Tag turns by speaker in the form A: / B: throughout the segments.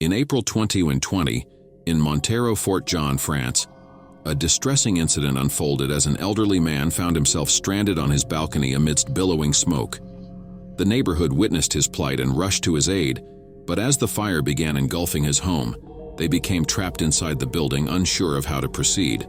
A: In April 2020, in Montero, Fort John, France, a distressing incident unfolded as an elderly man found himself stranded on his balcony amidst billowing smoke. The neighborhood witnessed his plight and rushed to his aid, but as the fire began engulfing his home, they became trapped inside the building, unsure of how to proceed.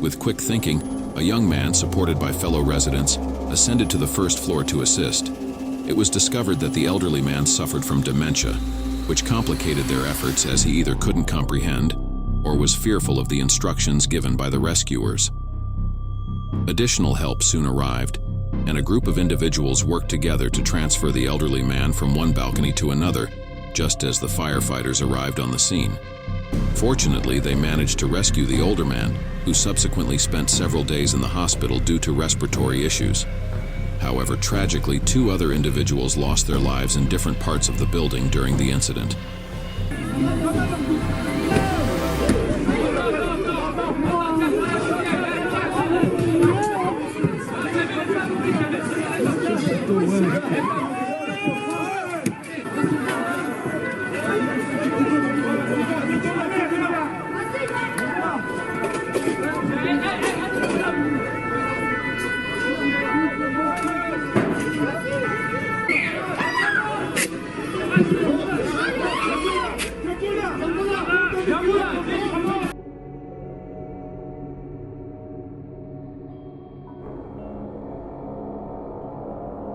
A: With quick thinking, a young man, supported by fellow residents, ascended to the first floor to assist. It was discovered that the elderly man suffered from dementia, which complicated their efforts as he either couldn't comprehend or was fearful of the instructions given by the rescuers. Additional help soon arrived, and a group of individuals worked together to transfer the elderly man from one balcony to another, just as the firefighters arrived on the scene. Fortunately, they managed to rescue the older man, who subsequently spent several days in the hospital due to respiratory issues. However, tragically, 2 other individuals lost their lives in different parts of the building during the incident.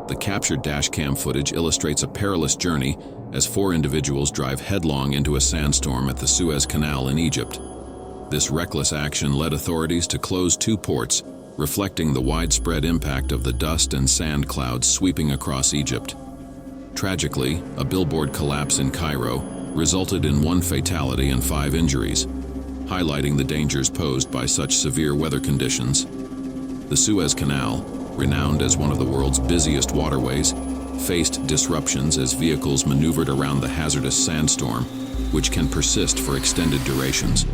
A: The captured dashcam footage illustrates a perilous journey as 4 individuals drive headlong into a sandstorm at the Suez Canal in Egypt. This reckless action led authorities to close 2 ports, reflecting the widespread impact of the dust and sand clouds sweeping across Egypt. Tragically, a billboard collapse in Cairo resulted in 1 fatality and 5 injuries, highlighting the dangers posed by such severe weather conditions. The Suez Canal, renowned as one of the world's busiest waterways, faced disruptions as vehicles maneuvered around the hazardous sandstorm, which can persist for extended durations.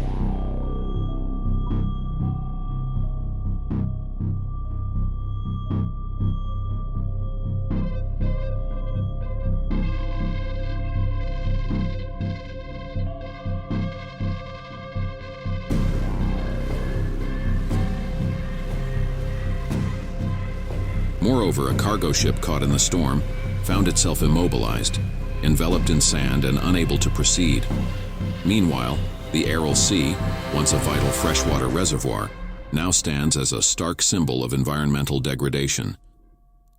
A: Moreover, a cargo ship caught in the storm found itself immobilized, enveloped in sand and unable to proceed. Meanwhile, the Aral Sea, once a vital freshwater reservoir, now stands as a stark symbol of environmental degradation.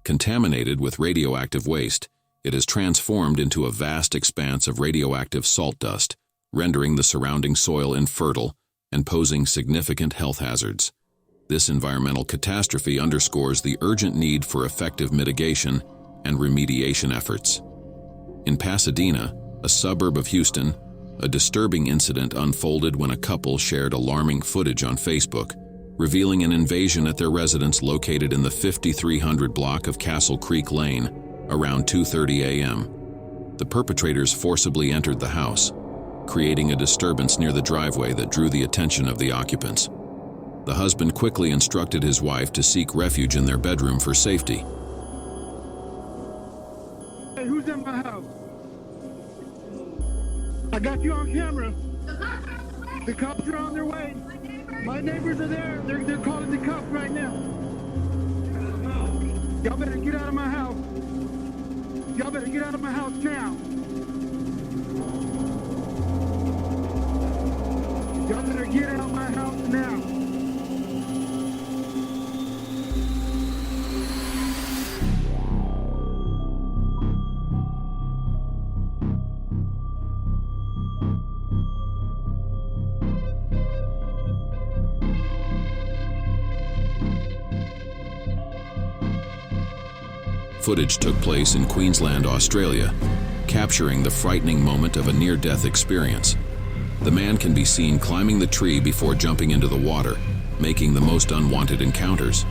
A: Contaminated with radioactive waste, it is transformed into a vast expanse of radioactive salt dust, rendering the surrounding soil infertile and posing significant health hazards. This environmental catastrophe underscores the urgent need for effective mitigation and remediation efforts. In Pasadena, a suburb of Houston, a disturbing incident unfolded when a couple shared alarming footage on Facebook, revealing an invasion at their residence located in the 5300 block of Castle Creek Lane around 2:30 a.m. The perpetrators forcibly entered the house, creating a disturbance near the driveway that drew the attention of the occupants. The husband quickly instructed his wife to seek refuge in their bedroom for safety.
B: Hey, who's in my house? I got you on camera. The cops are on their way. My neighbors are there. They're calling the cops right now. Y'all better get out of my house. Y'all better get out of my house now. Y'all better get out of my house now.
A: Footage took place in Queensland, Australia, capturing the frightening moment of a near-death experience. The man can be seen climbing the tree before jumping into the water, making the most unwanted encounters.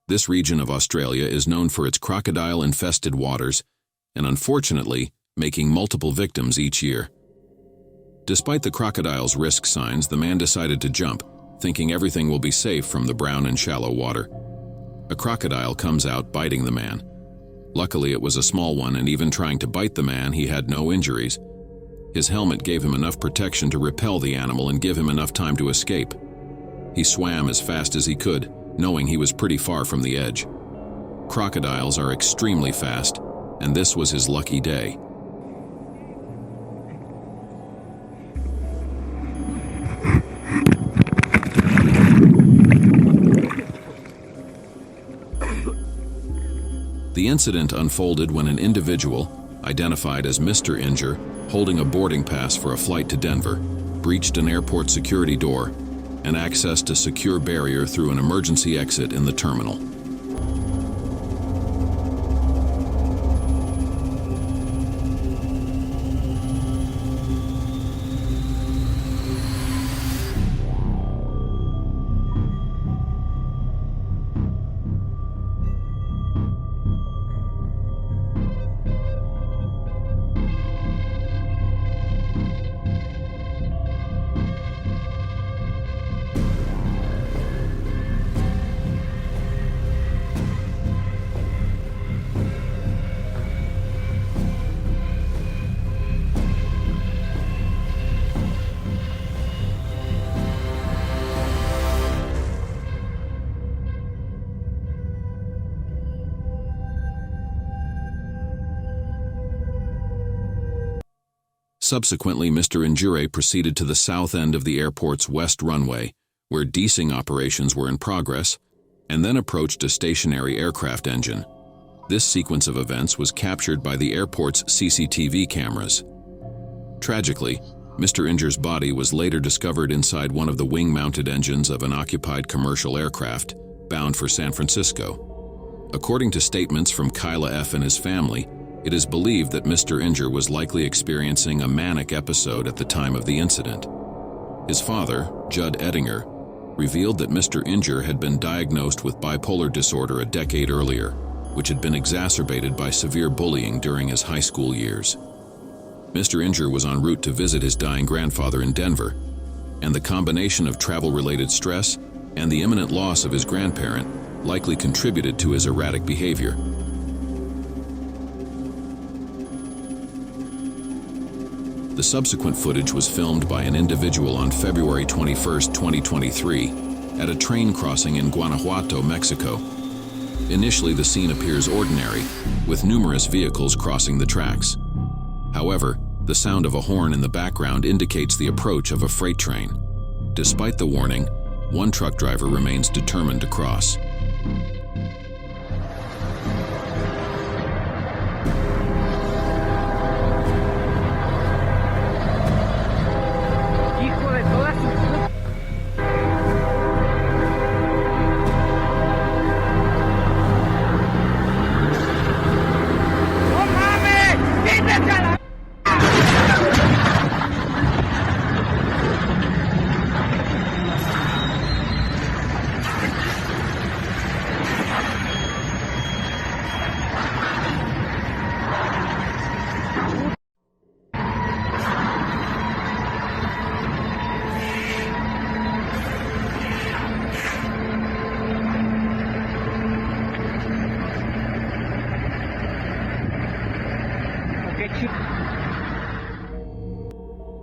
A: This region of Australia is known for its crocodile-infested waters and, unfortunately, making multiple victims each year. Despite the crocodile's risk signs, the man decided to jump, thinking everything will be safe from the brown and shallow water. A crocodile comes out biting the man. Luckily, it was a small one, and even trying to bite the man, he had no injuries. His helmet gave him enough protection to repel the animal and give him enough time to escape. He swam as fast as he could, knowing he was pretty far from the edge. Crocodiles are extremely fast, and this was his lucky day. The incident unfolded when an individual, identified as Mr. Inger, holding a boarding pass for a flight to Denver, breached an airport security door and accessed a secure barrier through an emergency exit in the terminal. Subsequently, Mr. Inger proceeded to the south end of the airport's west runway, where desing operations were in progress, and then approached a stationary aircraft engine. This sequence of events was captured by the airport's CCTV cameras. Tragically, Mr. Inger's body was later discovered inside one of the wing-mounted engines of an occupied commercial aircraft bound for San Francisco. According to statements from Kyla F. and his family, it is believed that Mr. Inger was likely experiencing a manic episode at the time of the incident. His father, Judd Ettinger, revealed that Mr. Inger had been diagnosed with bipolar disorder a decade earlier, which had been exacerbated by severe bullying during his high school years. Mr. Inger was en route to visit his dying grandfather in Denver, and the combination of travel-related stress and the imminent loss of his grandparent likely contributed to his erratic behavior. The subsequent footage was filmed by an individual on February 21, 2023, at a train crossing in Guanajuato, Mexico. Initially, the scene appears ordinary, with numerous vehicles crossing the tracks. However, the sound of a horn in the background indicates the approach of a freight train. Despite the warning, one truck driver remains determined to cross.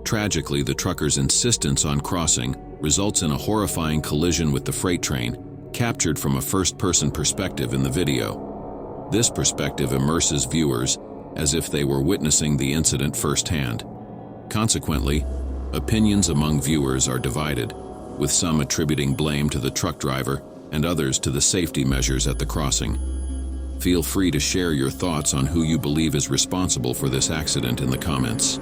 A: Tragically, the trucker's insistence on crossing results in a horrifying collision with the freight train, captured from a first-person perspective in the video. This perspective immerses viewers as if they were witnessing the incident firsthand. Consequently, opinions among viewers are divided, with some attributing blame to the truck driver and others to the safety measures at the crossing. Feel free to share your thoughts on who you believe is responsible for this accident in the comments.